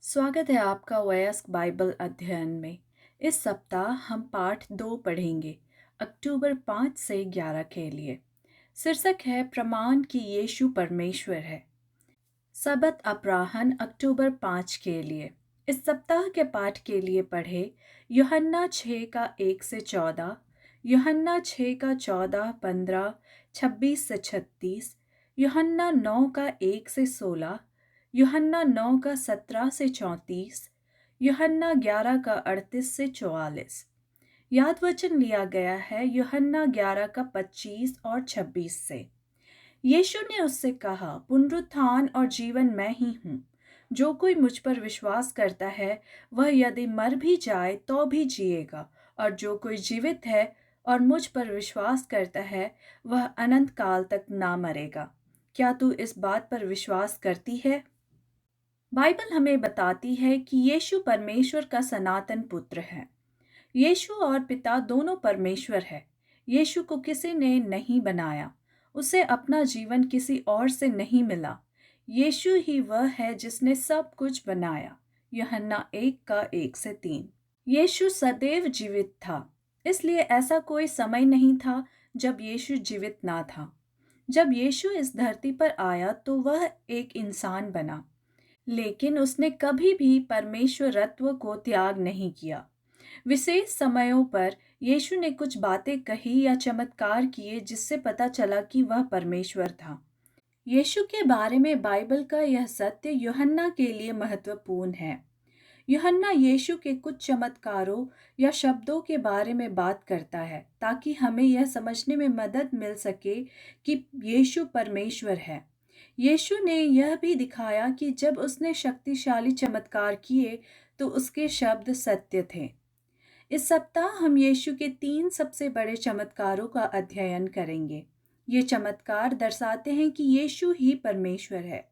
स्वागत है आपका वयस्क बाइबल अध्ययन में। इस सप्ताह हम पाठ 2 पढ़ेंगे, अक्टूबर 5 से 11 के लिए। शीर्षक है प्रमाण कि यीशु परमेश्वर है। सबत अपराह्न अक्टूबर 5 के लिए। इस सप्ताह के पाठ के लिए पढ़े यूहन्ना 6 का 1 से 14, यूहन्ना 6 का 14, 15, 26 से 36, यूहन्ना 9 का 1 से 16, यूहन्ना 9 का 17 से 34, यूहन्ना 11 का 38 से 44। याद वचन लिया गया है यूहन्ना 11 का 25 और 26 से। यीशु ने उससे कहा, पुनरुत्थान और जीवन मैं ही हूँ। जो कोई मुझ पर विश्वास करता है वह यदि मर भी जाए तो भी जिएगा, और जो कोई जीवित है और मुझ पर विश्वास करता है वह अनंत काल तक ना मरेगा। क्या तू इस बात पर विश्वास करती है? बाइबल हमें बताती है कि यीशु परमेश्वर का सनातन पुत्र है। यीशु और पिता दोनों परमेश्वर है। यीशु को किसी ने नहीं बनाया। उसे अपना जीवन किसी और से नहीं मिला। यीशु ही वह है जिसने सब कुछ बनाया। यूहन्ना 1 का 1 से 3। यीशु सदैव जीवित था, इसलिए ऐसा कोई समय नहीं था जब यीशु जीवित ना था। जब यीशु इस धरती पर आया तो वह एक इंसान बना, लेकिन उसने कभी भी परमेश्वरत्व को त्याग नहीं किया। विशेष समयों पर यीशु ने कुछ बातें कही या चमत्कार किए जिससे पता चला कि वह परमेश्वर था। यीशु के बारे में बाइबल का यह सत्य यूहन्ना के लिए महत्वपूर्ण है। यूहन्ना यीशु के कुछ चमत्कारों या शब्दों के बारे में बात करता है ताकि हमें यह समझने में मदद मिल सके कि यीशु परमेश्वर है। यीशु ने यह भी दिखाया कि जब उसने शक्तिशाली चमत्कार किए तो उसके शब्द सत्य थे। इस सप्ताह हम यीशु के 3 सबसे बड़े चमत्कारों का अध्ययन करेंगे। ये चमत्कार दर्शाते हैं कि यीशु ही परमेश्वर है।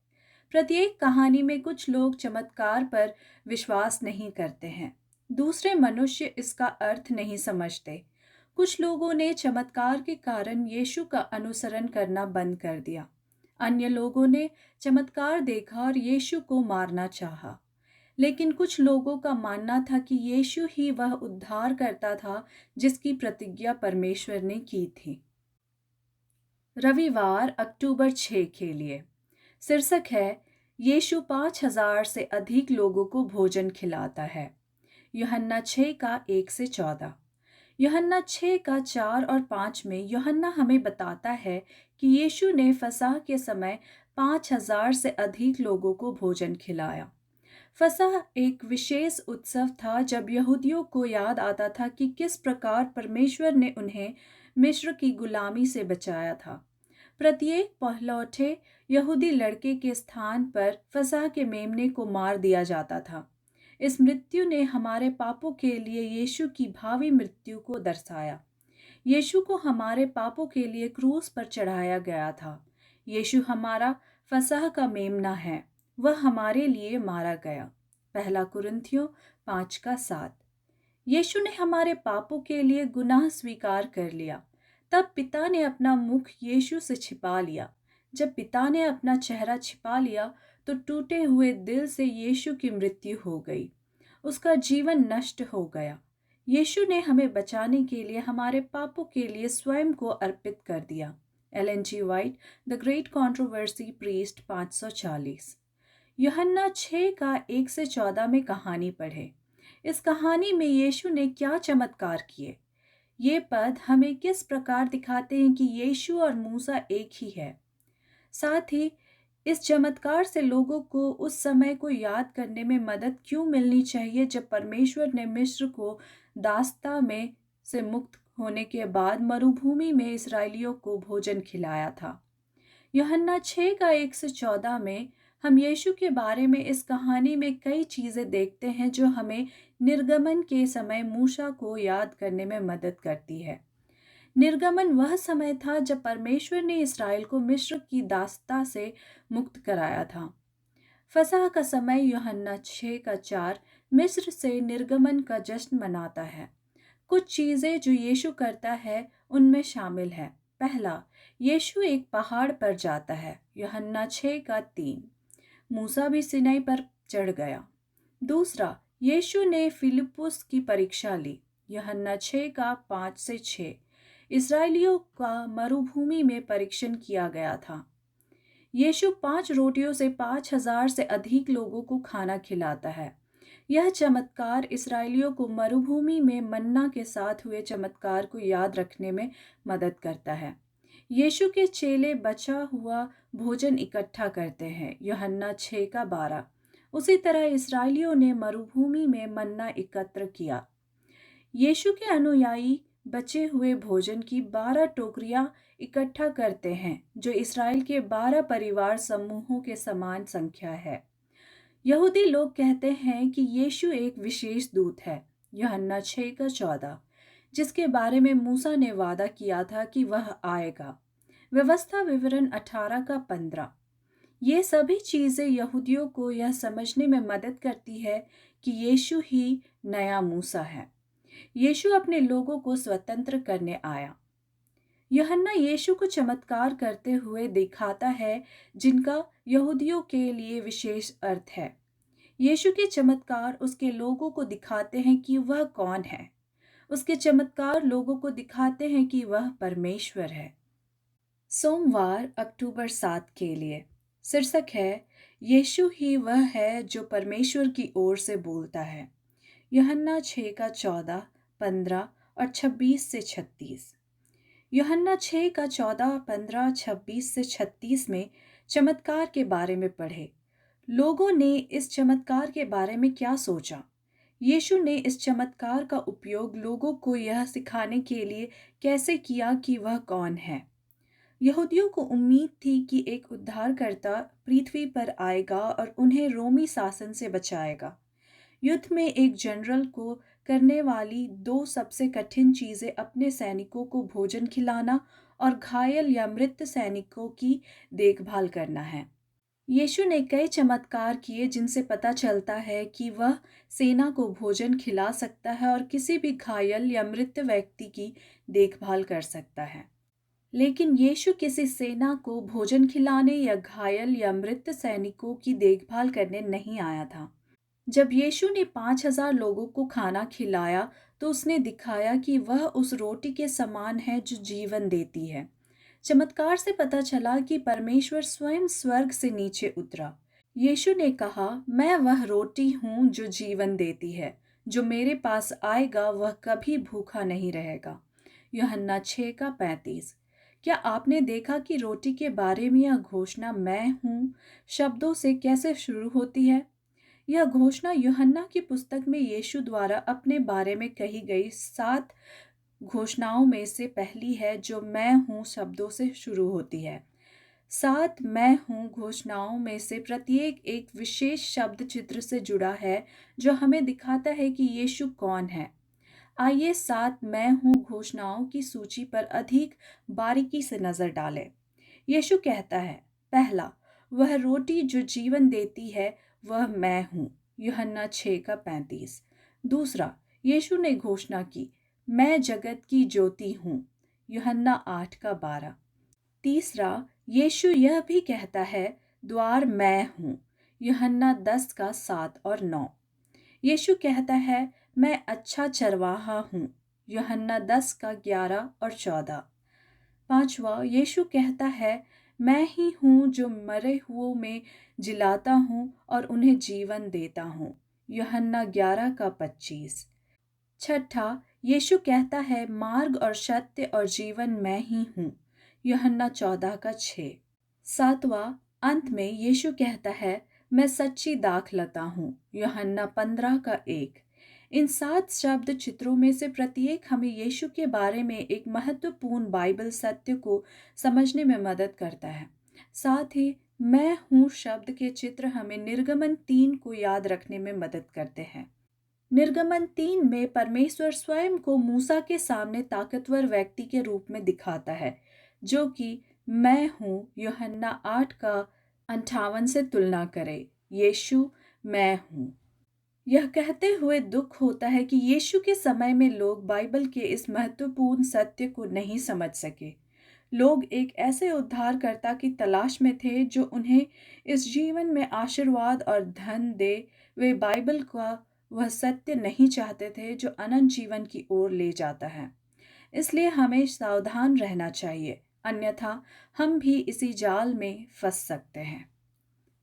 प्रत्येक कहानी में कुछ लोग चमत्कार पर विश्वास नहीं करते हैं। दूसरे मनुष्य इसका अर्थ नहीं समझते। कुछ लोगों ने चमत्कार के कारण यीशु का अनुसरण करना बंद कर दिया। अन्य लोगों ने चमत्कार देखा और यीशु को मारना चाहा। लेकिन कुछ लोगों का मानना था कि यीशु ही वह उद्धार करता था जिसकी प्रतिज्ञा परमेश्वर ने की थी। रविवार अक्टूबर 6 के लिए शीर्षक है यीशु 5,000 से अधिक लोगों को भोजन खिलाता है। यूहन्ना 6 का 1 से 14। यूहन्ना 6 का 4 और 5 में यूहन्ना हमें बताता है कि यीशु ने फसह के समय 5,000 से अधिक लोगों को भोजन खिलाया। फसह एक विशेष उत्सव था जब यहूदियों को याद आता था कि किस प्रकार परमेश्वर ने उन्हें मिस्र की गुलामी से बचाया था। प्रत्येक पहलौठे यहूदी लड़के के स्थान पर फसह के मेमने को मार दिया जाता था। इस मृत्यु ने हमारे पापों के लिए यीशु की भावी मृत्यु को दर्शाया। यीशु को हमारे पापों के लिए क्रूस पर चढ़ाया गया था। यीशु हमारा फसह का मेमना है। वह हमारे लिए मारा गया। पहला कुरिन्थियों 5 का 7। यीशु ने हमारे पापों के लिए गुनाह स्वीकार कर लिया। तब पिता ने अपना मुख यीशु से छिपा लिया। जब पिता ने अपना चेहरा छिपा लिया तो टूटे हुए दिल से यीशु की मृत्यु हो गई। उसका जीवन नष्ट हो गया। यीशु ने हमें बचाने के लिए हमारे पापों के लिए स्वयं को अर्पित कर दिया। Ellen G White, the Great Controversy प्रीस्ट 540। यूहन्ना 6 का 1 से 14 में कहानी पढ़े। इस कहानी में यीशु ने क्या चमत्कार किए? ये पद हमें किस प्रकार दिखाते हैं कि यीशु और मूसा एक ही है। साथ ही इस चमत्कार से लोगों को उस समय को याद करने में मदद क्यों मिलनी चाहिए जब परमेश्वर ने मिस्र को दासता में से मुक्त होने के बाद मरुभूमि में इस्राएलियों को भोजन खिलाया था। यूहन्ना 6 का 1 से 14 में हम यीशु के बारे में इस कहानी में कई चीज़ें देखते हैं जो हमें निर्गमन के समय मूसा को याद करने में मदद करती है। निर्गमन वह समय था जब परमेश्वर ने इस्राएल को मिस्र की दासता से मुक्त कराया था। फसह का समय यूहन्ना 6 का 4 मिस्र से निर्गमन का जश्न मनाता है। कुछ चीज़ें जो यीशु करता है उनमें शामिल है। पहला, यीशु एक पहाड़ पर जाता है। यूहन्ना 6 का 3। मूसा भी सिनाई पर चढ़ गया। दूसरा, यीशु ने फिलिप्पुस की परीक्षा ली। यूहन्ना 6 का 5 से 6। इस्राएलियों का मरुभूमि में परीक्षण किया गया था। यीशु 5 रोटियों से 5,000 से अधिक लोगों को खाना खिलाता है। यह चमत्कार इस्राएलियों को मरुभूमि में मन्ना के साथ हुए चमत्कार को याद रखने में मदद करता है। यीशु के चेले बचा हुआ भोजन इकट्ठा करते हैं। यूहन्ना 6 का 12। उसी तरह इस्राएलियों ने मरुभूमि में मन्ना एकत्र किया। यीशु के अनुयायी बचे हुए भोजन की 12 टोकरियां इकट्ठा करते हैं, जो इसराइल के 12 परिवार समूहों के समान संख्या है। यहूदी लोग कहते हैं कि यीशु एक विशेष दूत है। यूहन्ना 6 का 14, जिसके बारे में मूसा ने वादा किया था कि वह आएगा। व्यवस्था विवरण 18 का 15। ये सभी चीज़ें यहूदियों को यह समझने में मदद करती है कि यीशु ही नया मूसा है। यीशु अपने लोगों को स्वतंत्र करने आया। यूहन्ना यीशु को चमत्कार करते हुए दिखाता है जिनका यहूदियों के लिए विशेष अर्थ है। यीशु के चमत्कार उसके लोगों को दिखाते हैं कि वह कौन है। उसके चमत्कार लोगों को दिखाते हैं कि वह परमेश्वर है। सोमवार अक्टूबर 7 के लिए शीर्षक है, यीशु ही वह है जो परमेश्वर की ओर से बोलता है। यूहन्ना 6 का 14, 15 और 26 से 36। यूहन्ना 6 का 14, 15, 26 से 36 में चमत्कार के बारे में पढ़े। लोगों ने इस चमत्कार के बारे में क्या सोचा? यीशु ने इस चमत्कार का उपयोग लोगों को यह सिखाने के लिए कैसे किया कि वह कौन है। यहूदियों को उम्मीद थी कि एक उद्धारकर्ता पृथ्वी पर आएगा और उन्हें रोमी शासन से बचाएगा। युद्ध में एक जनरल को करने वाली दो सबसे कठिन चीज़ें अपने सैनिकों को भोजन खिलाना और घायल या मृत सैनिकों की देखभाल करना है। यीशु ने कई चमत्कार किए जिनसे पता चलता है कि वह सेना को भोजन खिला सकता है और किसी भी घायल या मृत व्यक्ति की देखभाल कर सकता है। लेकिन यीशु किसी सेना को भोजन खिलाने या घायल या मृत सैनिकों की देखभाल करने नहीं आया था। जब यीशु ने 5,000 लोगों को खाना खिलाया तो उसने दिखाया कि वह उस रोटी के समान है जो जीवन देती है। चमत्कार से पता चला कि परमेश्वर स्वयं स्वर्ग से नीचे उतरा। यीशु ने कहा, मैं वह रोटी हूँ जो जीवन देती है। जो मेरे पास आएगा वह कभी भूखा नहीं रहेगा। यूहन्ना 6 का 35। क्या आपने देखा कि रोटी के बारे में यह घोषणा मैं हूँ शब्दों से कैसे शुरू होती है? यह घोषणा यूहन्ना की पुस्तक में यीशु द्वारा अपने बारे में कही गई 7 घोषणाओं में से पहली है जो मैं हूँ शब्दों से शुरू होती है। 7 मैं हूँ घोषणाओं में से प्रत्येक एक विशेष शब्द चित्र से जुड़ा है जो हमें दिखाता है कि यीशु कौन है। आइए 7 मैं हूँ घोषणाओं की सूची पर अधिक बारीकी से नजर डालें। यीशु कहता है, पहला, वह रोटी जो जीवन देती है वह मैं हूँ। यूहन्ना 6 का 35। दूसरा, यीशु ने घोषणा की, मैं जगत की ज्योति हूँ। यूहन्ना 8 का 12। तीसरा, यीशु यह भी कहता है, द्वार मैं हूँ। यूहन्ना 10 का 7 और 9। यीशु कहता है, मैं अच्छा चरवाहा हूँ। यूहन्ना 10 का 11 और 14। पांचवा, यीशु कहता है, मैं ही हूँ जो मरे हुओं में जिलाता हूँ और उन्हें जीवन देता हूँ। यूहन्ना 11 का 25। छठा, यीशु कहता है, मार्ग और सत्य और जीवन मैं ही हूँ। यूहन्ना 14 का 6। सातवां, अंत में यीशु कहता है, मैं सच्ची दाखलता हूँ। यूहन्ना 15 का 1। इन 7 शब्द चित्रों में से प्रत्येक हमें यीशु के बारे में एक महत्वपूर्ण बाइबल सत्य को समझने में मदद करता है। साथ ही मैं हूँ शब्द के चित्र हमें निर्गमन 3 को याद रखने में मदद करते हैं। निर्गमन 3 में परमेश्वर स्वयं को मूसा के सामने ताकतवर व्यक्ति के रूप में दिखाता है, जो कि मैं हूँ। यूहन्ना 8 का 58 से तुलना करें। यीशु मैं हूँ। यह कहते हुए दुख होता है कि यीशु के समय में लोग बाइबल के इस महत्वपूर्ण सत्य को नहीं समझ सके। लोग एक ऐसे उद्धारकर्ता की तलाश में थे जो उन्हें इस जीवन में आशीर्वाद और धन दे। वे बाइबल का वह सत्य नहीं चाहते थे जो अनंत जीवन की ओर ले जाता है। इसलिए हमें सावधान रहना चाहिए, अन्यथा हम भी इसी जाल में फंस सकते हैं।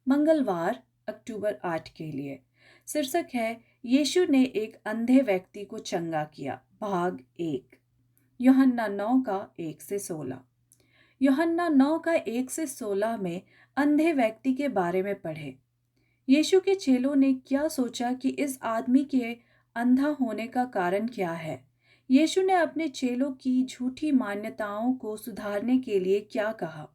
मंगलवार अक्टूबर 8 के लिए शीर्षक है यीशु ने एक अंधे व्यक्ति को चंगा किया, भाग 1। यूहन्ना 9 का 1 से 16। यूहन्ना 9 का 1 से 16 में अंधे व्यक्ति के बारे में पढ़े। यीशु के चेलों ने क्या सोचा कि इस आदमी के अंधा होने का कारण क्या है? यीशु ने अपने चेलों की झूठी मान्यताओं को सुधारने के लिए क्या कहा?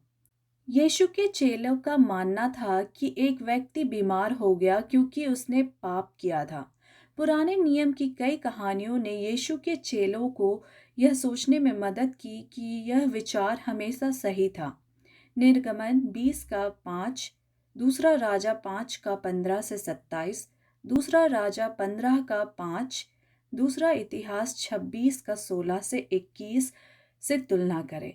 यीशु के चेलों का मानना था कि एक व्यक्ति बीमार हो गया क्योंकि उसने पाप किया था। पुराने नियम की कई कहानियों ने यीशु के चेलों को यह सोचने में मदद की कि यह विचार हमेशा सही था। निर्गमन 20 का 5, दूसरा राजा 5 का 15 से 27, दूसरा राजा 15 का 5, दूसरा इतिहास 26 का 16 से 21 से तुलना करें।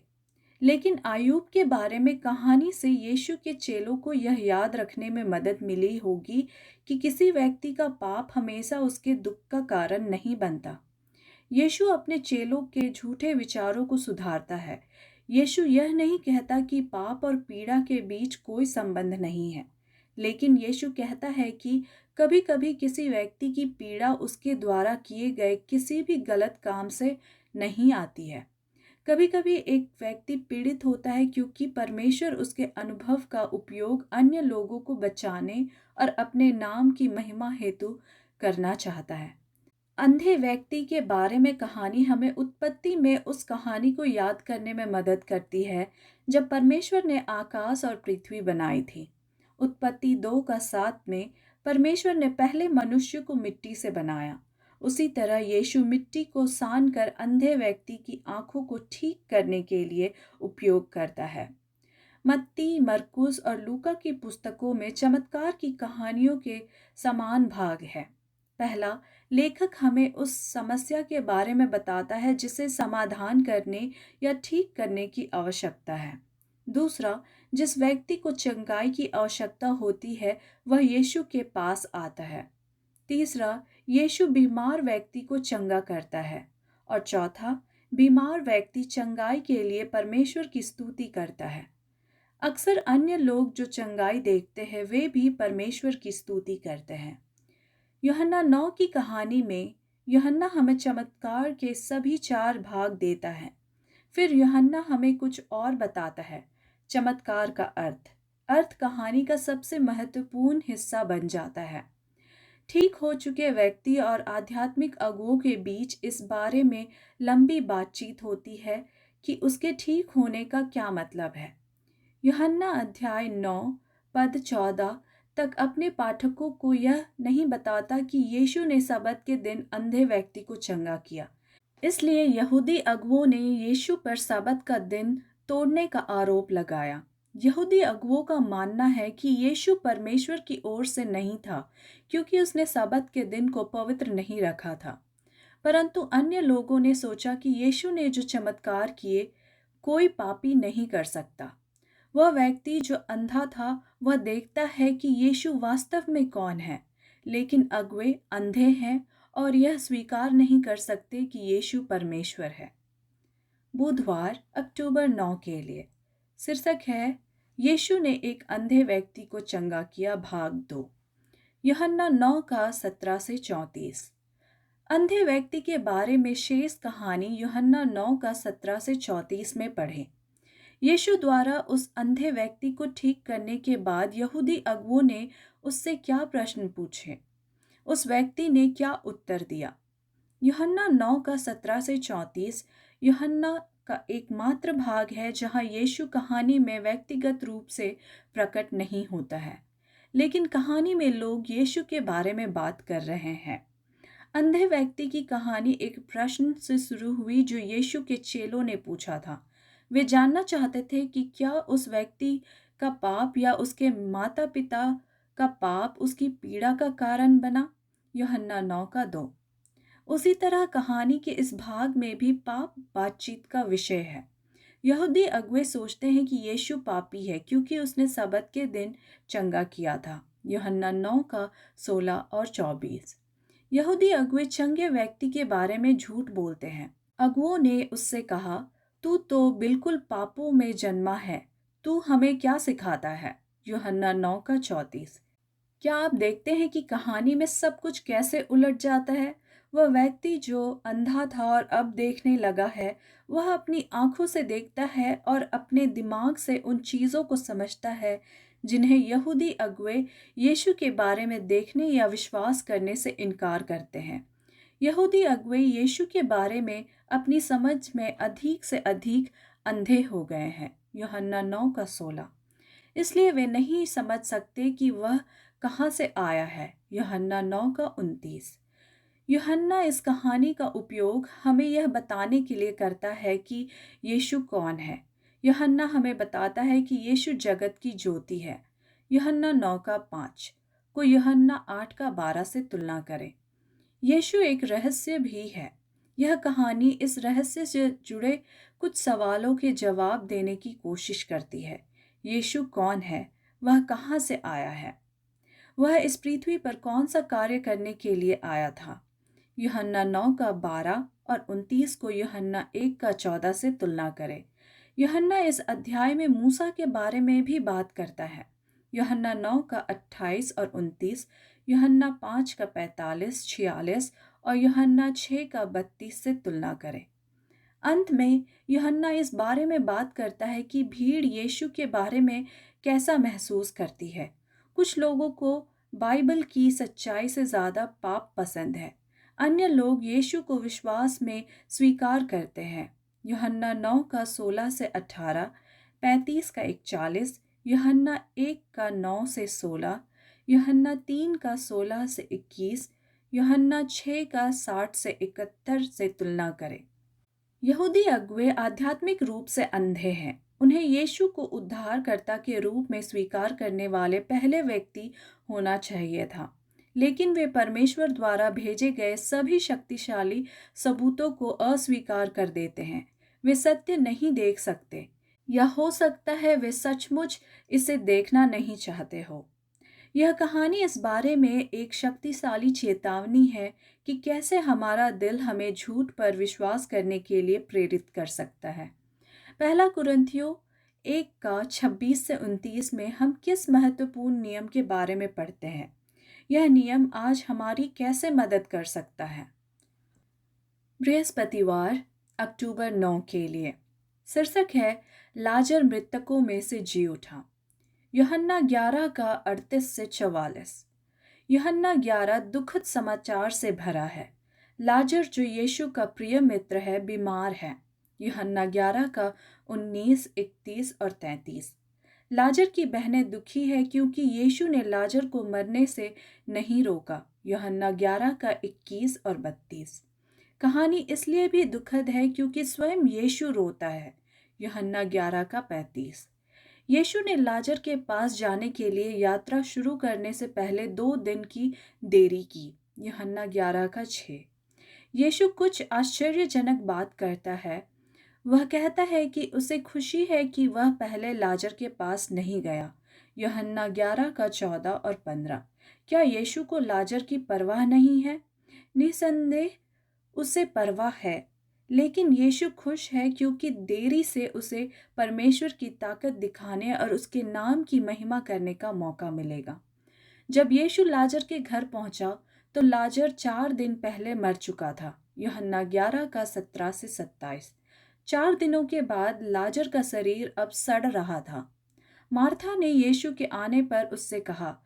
लेकिन आयूब के बारे में कहानी से यीशु के चेलों को यह याद रखने में मदद मिली होगी कि किसी व्यक्ति का पाप हमेशा उसके दुख का कारण नहीं बनता। यीशु अपने चेलों के झूठे विचारों को सुधारता है। यीशु यह नहीं कहता कि पाप और पीड़ा के बीच कोई संबंध नहीं है, लेकिन यीशु कहता है कि कभी-कभी किसी व्यक्ति की पीड़ा उसके द्वारा किए गए किसी भी गलत काम से नहीं आती है। कभी-कभी एक व्यक्ति पीड़ित होता है क्योंकि परमेश्वर उसके अनुभव का उपयोग अन्य लोगों को बचाने और अपने नाम की महिमा हेतु करना चाहता है। अंधे व्यक्ति के बारे में कहानी हमें उत्पत्ति में उस कहानी को याद करने में मदद करती है जब परमेश्वर ने आकाश और पृथ्वी बनाई थी। उत्पत्ति 2 का 7 में परमेश्वर ने पहले मनुष्य को मिट्टी से बनाया। उसी तरह यीशु मिट्टी को सान कर अंधे व्यक्ति की आंखों को ठीक करने के लिए उपयोग करता है। मत्ती, मरकुस और लूका की पुस्तकों में चमत्कार की कहानियों के समान भाग है। पहला, लेखक हमें उस समस्या के बारे में बताता है जिसे समाधान करने या ठीक करने की आवश्यकता है। दूसरा, जिस व्यक्ति को चंगाई की आवश्यकता होती है वह यीशु के पास आता है। तीसरा, यीशु बीमार व्यक्ति को चंगा करता है। और चौथा, बीमार व्यक्ति चंगाई के लिए परमेश्वर की स्तुति करता है। अक्सर अन्य लोग जो चंगाई देखते हैं वे भी परमेश्वर की स्तुति करते हैं। यूहन्ना 9 की कहानी में यूहन्ना हमें चमत्कार के सभी 4 भाग देता है। फिर यूहन्ना हमें कुछ और बताता है। चमत्कार का अर्थ कहानी का सबसे महत्वपूर्ण हिस्सा बन जाता है। ठीक हो चुके व्यक्ति और आध्यात्मिक अगुओं के बीच इस बारे में लंबी बातचीत होती है कि उसके ठीक होने का क्या मतलब है। यूहन्ना अध्याय 9 पद 14 तक अपने पाठकों को यह नहीं बताता कि यीशु ने सबत के दिन अंधे व्यक्ति को चंगा किया। इसलिए यहूदी अगुओं ने यीशु पर सबत का दिन तोड़ने का आरोप लगाया। यहूदी अगुओं का मानना है कि यीशु परमेश्वर की ओर से नहीं था क्योंकि उसने सबत के दिन को पवित्र नहीं रखा था। परंतु अन्य लोगों ने सोचा कि यीशु ने जो चमत्कार किए कोई पापी नहीं कर सकता। वह व्यक्ति जो अंधा था वह देखता है कि यीशु वास्तव में कौन है, लेकिन अगुए अंधे हैं और यह स्वीकार नहीं कर सकते कि यीशु परमेश्वर है। बुधवार अक्टूबर 9 के लिए शीर्षक है यीशु ने एक अंधे व्यक्ति को चंगा किया, भाग 2। यूहन्ना 9 का 17 से 34। अंधे व्यक्ति के बारे में शेष कहानी यूहन्ना 9 का 17 से 34 में पढ़ें। यीशु द्वारा उस अंधे व्यक्ति को ठीक करने के बाद यहूदी अगुओं ने उससे क्या प्रश्न पूछे, उस व्यक्ति ने क्या उत्तर दिया। यूहन्ना 9 का 17 से 34 यूहन्ना का एकमात्र भाग है जहां यीशु कहानी में व्यक्तिगत रूप से प्रकट नहीं होता है, लेकिन कहानी में लोग यीशु के बारे में बात कर रहे हैं। अंधे व्यक्ति की कहानी एक प्रश्न से शुरू हुई जो यीशु के चेलों ने पूछा था। वे जानना चाहते थे कि क्या उस व्यक्ति का पाप या उसके माता पिता का पाप उसकी पीड़ा का कारण बना। यूहन्ना 9 का 2। उसी तरह कहानी के इस भाग में भी पाप बातचीत का विषय है। यहूदी अगुवे सोचते हैं कि यीशु पापी है क्योंकि उसने सबत के दिन चंगा किया था। यूहन्ना 9 का 16 और 24। यहूदी अगुवे चंगे व्यक्ति के बारे में झूठ बोलते हैं। अगुओं ने उससे कहा, तू तो बिल्कुल पापों में जन्मा है, तू हमें क्या सिखाता है? यूहन्ना 9 का 34। क्या आप देखते हैं कि कहानी में सब कुछ कैसे उलट जाता है? वह व्यक्ति जो अंधा था और अब देखने लगा है, वह अपनी आंखों से देखता है और अपने दिमाग से उन चीज़ों को समझता है जिन्हें यहूदी अगुवे यीशु के बारे में देखने या विश्वास करने से इनकार करते हैं। यहूदी अगुवे यीशु के बारे में अपनी समझ में अधिक से अधिक अंधे हो गए हैं। यूहन्ना 9 का 16। इसलिए वे नहीं समझ सकते कि वह कहाँ से आया है। यूहन्ना 9 का 29। यूहन्ना इस कहानी का उपयोग हमें यह बताने के लिए करता है कि यीशु कौन है। यूहन्ना हमें बताता है कि यीशु जगत की ज्योति है। यूहन्ना 9 का 5 को यूहन्ना 8 का 12 से तुलना करें। यीशु एक रहस्य भी है। यह कहानी इस रहस्य से जुड़े कुछ सवालों के जवाब देने की कोशिश करती है। यीशु कौन है? वह कहाँ से आया है? वह इस पृथ्वी पर कौन सा कार्य करने के लिए आया था? यूहन्ना 9 का 12 और 29 को यूहन्ना 1 का 14 से तुलना करें। यूहन्ना इस अध्याय में मूसा के बारे में भी बात करता है। यूहन्ना 9 का 28 और 29, यूहन्ना 5 का 45, 46 और यूहन्ना 6 का 32 से तुलना करें। अंत में यूहन्ना इस बारे में बात करता है कि भीड़ यीशु के बारे में कैसा महसूस करती है। कुछ लोगों को बाइबल की सच्चाई से ज़्यादा पाप पसंद है। अन्य लोग यीशु को विश्वास में स्वीकार करते हैं। यूहन्ना 9 का 16 से 18, 35 का 41, यूहन्ना 1 का 9 से 16, यूहन्ना 3 का 16 से 21, यूहन्ना 6 का 60 से 71 से तुलना करें। यहूदी अगुवे आध्यात्मिक रूप से अंधे हैं। उन्हें यीशु को उद्धारकर्ता के रूप में स्वीकार करने वाले पहले व्यक्ति होना चाहिए था, लेकिन वे परमेश्वर द्वारा भेजे गए सभी शक्तिशाली सबूतों को अस्वीकार कर देते हैं। वे सत्य नहीं देख सकते, या हो सकता है वे सचमुच इसे देखना नहीं चाहते हो। यह कहानी इस बारे में एक शक्तिशाली चेतावनी है कि कैसे हमारा दिल हमें झूठ पर विश्वास करने के लिए प्रेरित कर सकता है। पहला कुरिन्थियों 1 का 26 से 29 में हम किस महत्वपूर्ण नियम के बारे में पढ़ते हैं? यह नियम आज हमारी कैसे मदद कर सकता है? बृहस्पतिवार अक्टूबर 9 के लिए शीर्षक है लाजर मृतकों में से जी उठा। यूहन्ना 11 का 38 से 44। यूहन्ना 11 दुखद समाचार से भरा है। लाजर जो यीशु का प्रिय मित्र है बीमार है। यूहन्ना 11 का 19, 31 और 33। लाजर की बहनें दुखी है क्योंकि यीशु ने लाजर को मरने से नहीं रोका। यूहन्ना 11 का 21 और 32। कहानी इसलिए भी दुखद है क्योंकि स्वयं यीशु रोता है। यूहन्ना 11 का 35। यीशु ने लाजर के पास जाने के लिए यात्रा शुरू करने से पहले 2 दिन की देरी की। यूहन्ना 11 का 6। यीशु कुछ आश्चर्यजनक बात करता है। वह कहता है कि उसे खुशी है कि वह पहले लाजर के पास नहीं गया। यूहन्ना 11 का 14 और 15। क्या यीशु को लाजर की परवाह नहीं है? निसंदेह उसे परवाह है, लेकिन यीशु खुश है क्योंकि देरी से उसे परमेश्वर की ताकत दिखाने और उसके नाम की महिमा करने का मौका मिलेगा। जब यीशु लाजर के घर पहुंचा तो लाजर 4 दिन पहले मर चुका था। यूहन्ना 11 का 17 से 27। 4 दिनों के बाद लाजर का शरीर अब सड़ रहा था। मार्था ने यीशु के आने पर उससे कहा,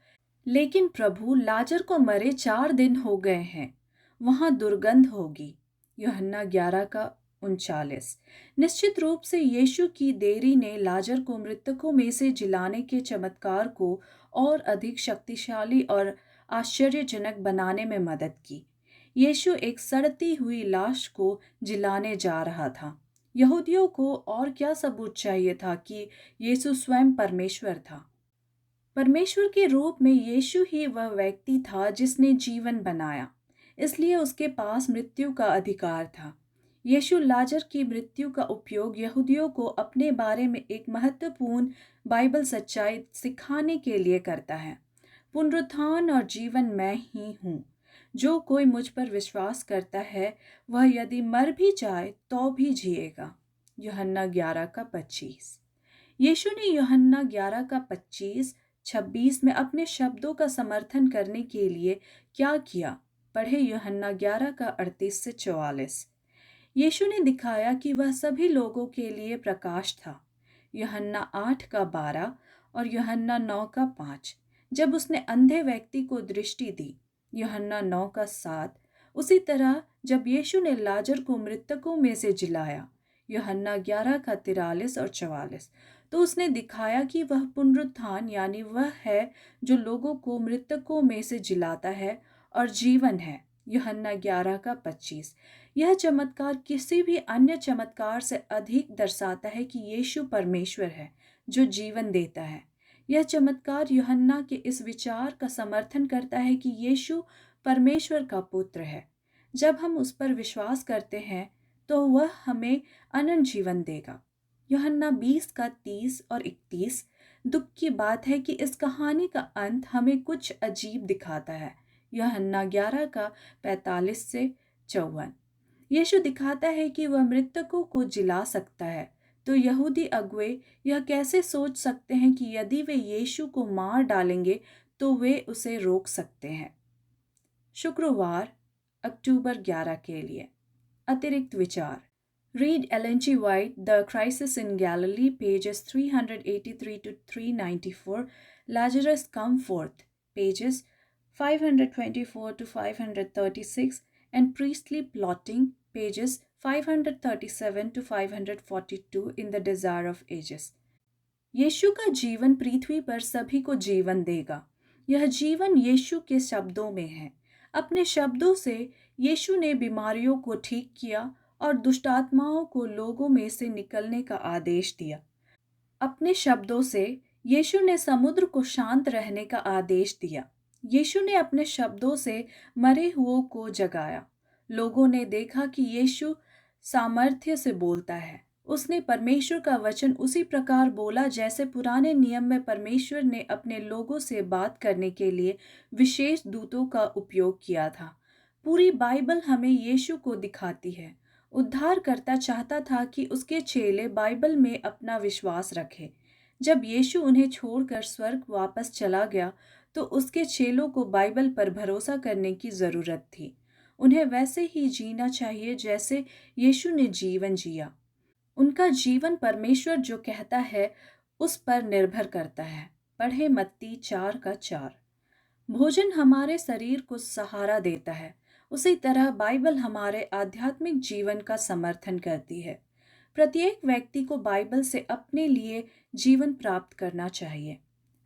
लेकिन प्रभु, लाजर को मरे 4 दिन हो गए हैं, वहां दुर्गंध होगी। यूहन्ना 11 का 39। निश्चित रूप से यीशु की देरी ने लाजर को मृतकों में से जिलाने के चमत्कार को और अधिक शक्तिशाली और आश्चर्यजनक बनाने में मदद की। यीशु एक सड़ती हुई लाश को जिलाने जा रहा था। यहूदियों को और क्या सबूत चाहिए था कि यीशु स्वयं परमेश्वर था? परमेश्वर के रूप में यीशु ही वह व्यक्ति था जिसने जीवन बनाया, इसलिए उसके पास मृत्यु का अधिकार था। यीशु लाजर की मृत्यु का उपयोग यहूदियों को अपने बारे में एक महत्वपूर्ण बाइबल सच्चाई सिखाने के लिए करता है। पुनरुत्थान और जीवन मैं ही हूँ। जो कोई मुझ पर विश्वास करता है वह यदि मर भी जाए तो भी जिएगा। यूहन्ना 11:25। यीशु ने यूहन्ना 11:25-26 में अपने शब्दों का समर्थन करने के लिए क्या किया? पढ़े यूहन्ना 11:38-44। यीशु ने दिखाया कि वह सभी लोगों के लिए प्रकाश था। यूहन्ना 8:12 और यूहन्ना 9:5। जब उसने अंधे व्यक्ति को दृष्टि दी। यूहन्ना 9:7। उसी तरह जब यीशु ने लाजर को मृतकों में से जिलाया। यूहन्ना 11:43 और 44। तो उसने दिखाया कि वह पुनरुत्थान यानी वह है जो लोगों को मृतकों में से जिलाता है और जीवन है। यूहन्ना 11:25। यह चमत्कार किसी भी अन्य चमत्कार से अधिक दर्शाता है कि यीशु परमेश्वर है जो जीवन देता है। यह चमत्कार यूहन्ना के इस विचार का समर्थन करता है कि यीशु परमेश्वर का पुत्र है। जब हम उस पर विश्वास करते हैं तो वह हमें अनंत जीवन देगा। यूहन्ना 20:30 और 31। दुख की बात है कि इस कहानी का अंत हमें कुछ अजीब दिखाता है। यूहन्ना 11:45-54। यीशु दिखाता है कि वह मृतकों को जिला सकता है। तो यहूदी अगुवे यह कैसे सोच सकते हैं कि यदि वे यीशु को मार डालेंगे तो वे उसे रोक सकते हैं। शुक्रवार अक्टूबर 11 के लिए अतिरिक्त विचार। Read Ellen G. White, The Crisis in Galilee, pages 383-394, Lazarus Come Forth, pages 524-536, and Priestly Plotting, pages 537-542 in The Desire of Ages. यीशु का जीवन पृथ्वी पर सभी को जीवन देगा। यह जीवन यीशु के शब्दों में है। अपने शब्दों से यीशु ने बीमारियों को ठीक किया और दुष्टात्माओं को लोगों में से निकलने का आदेश दिया। अपने शब्दों से यीशु ने समुद्र को शांत रहने का आदेश दिया। यीशु ने अपने शब्दों से मरे हुओं को जगाया। लोगों ने देखा कि यीशु सामर्थ्य से बोलता है। उसने परमेश्वर का वचन उसी प्रकार बोला जैसे पुराने नियम में परमेश्वर ने अपने लोगों से बात करने के लिए विशेष दूतों का उपयोग किया था। पूरी बाइबल हमें यीशु को दिखाती है। उद्धारकर्ता चाहता था कि उसके चेले बाइबल में अपना विश्वास रखें। जब यीशु उन्हें छोड़कर स्वर्ग वापस चला गया तो उसके चेलों को बाइबल पर भरोसा करने की ज़रूरत थी। उन्हें वैसे ही जीना चाहिए जैसे यीशु ने जीवन जिया। उनका जीवन परमेश्वर जो कहता है उस पर निर्भर करता है। पढ़े मत्ती 4:4। भोजन हमारे शरीर को सहारा देता है। उसी तरह बाइबल हमारे आध्यात्मिक जीवन का समर्थन करती है। प्रत्येक व्यक्ति को बाइबल से अपने लिए जीवन प्राप्त करना चाहिए।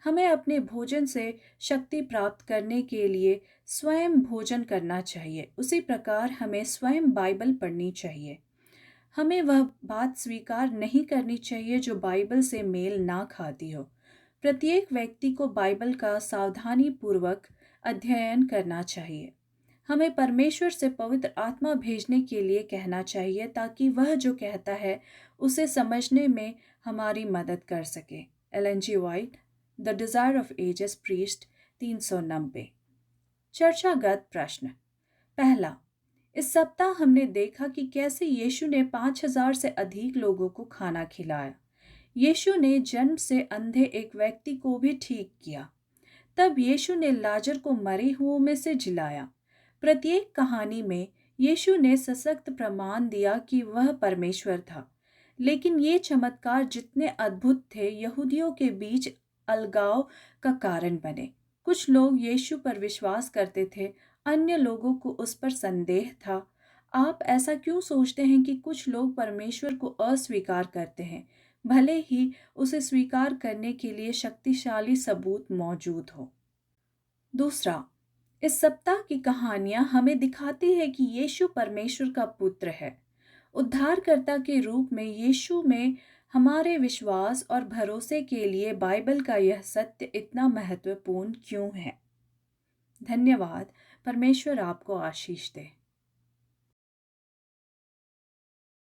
हमें अपने भोजन से शक्ति प्राप्त करने के लिए स्वयं भोजन करना चाहिए। उसी प्रकार हमें स्वयं बाइबल पढ़नी चाहिए। हमें वह बात स्वीकार नहीं करनी चाहिए जो बाइबल से मेल ना खाती हो। प्रत्येक व्यक्ति को बाइबल का सावधानीपूर्वक अध्ययन करना चाहिए। हमें परमेश्वर से पवित्र आत्मा भेजने के लिए कहना चाहिए ताकि वह जो कहता है उसे समझने में हमारी मदद कर सके। Ellen G White, the Desire of Ages, पृष्ठ 390। चर्चागत प्रश्न। पहला, इस सप्ताह हमने देखा कि कैसे यीशु ने 5,000 से अधिक लोगों को खाना खिलाया। यीशु ने जन्म से अंधे एक व्यक्ति को भी ठीक किया। तब यीशु ने लाजर को मरे हुओं में से जिलाया। प्रत्येक कहानी में यीशु ने सशक्त प्रमाण दिया कि वह परमेश्वर था। लेकिन ये चमत्कार जितने अद्भुत थे, यहूदियों के बीच अलगाव का कारण बने। कुछ लोग यीशु पर विश्वास करते थे, अन्य लोगों को उस पर संदेह था। आप ऐसा क्यों सोचते हैं कि कुछ लोग परमेश्वर को अस्वीकार करते हैं, भले ही उसे स्वीकार करने के लिए शक्तिशाली सबूत मौजूद हो? दूसरा, इस सप्ताह की कहानियां हमें दिखाती है कि यीशु परमेश्वर का पुत्र है। उद्धारकर्ता के रूप में यीशु में हमारे विश्वास और भरोसे के लिए बाइबल का यह सत्य इतना महत्वपूर्ण क्यों है? धन्यवाद। परमेश्वर आपको आशीष दे।